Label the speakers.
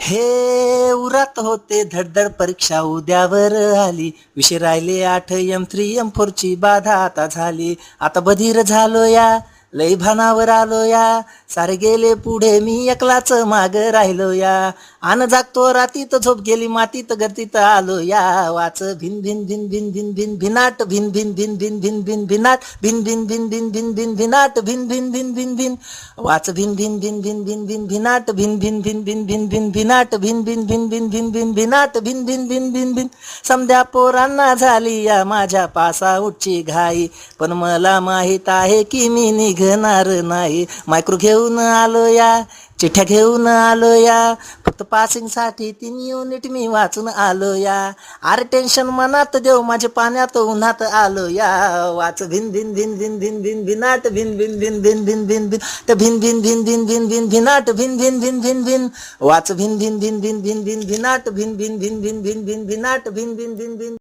Speaker 1: हे उरात होते धडधड परीक्षा उद्यावर आली. विषय राहिले 8 M3 M4 ची बाधा आता झाली. आता बधीर झालो या, लय भानावर आलो या. सारे गेले पुढे मी एकलाच माग राहिलो या. आन जागतो रातीत झोप गेली मातीत गर्दीत आलो या. वाच भिन भिन भिन भिन भिन भिन भिनाट भिन भिन भिन भिन भिन भिन भिनाट भिन भिन भिन भिन भिन भिन भिनाट भिन भिन भिन भिन भिन वाच भिन भिन भिन भिन भिन भिन भिनाट भिन भिन भिन भिन भिन भिन भिनाट भिन भिन भिन भिन भिन भिन भिनाट भिन भिन भिन भिन भिन समध्या पोरांना झाली या माझ्या पासाउटची घाई. पण मला माहित आहे की मी निघणार नाही. मायक्रो घेऊन आलो या, चिठ्ठ्या घेऊन आलो या. फक्त पासिंगसाठी 3 युनिट मी वाचून आलो या. अरे टेन्शन मनात देव माझे पाण्यात उन्हात आलो या. वाच भिन भिन भिन भिन भिन भिन भिनाट भिन भिन भिन भिन भिन भिन भिन ते भिन भिन भिन भिन भिन भिन भिनाट भिन भिन भिन भिन भिन वाच भिन भिन भिन भिन भिन भिन भिनाट भिन भिन भिन भिन भिन भिन भिनाट भिन भिन भिन भिन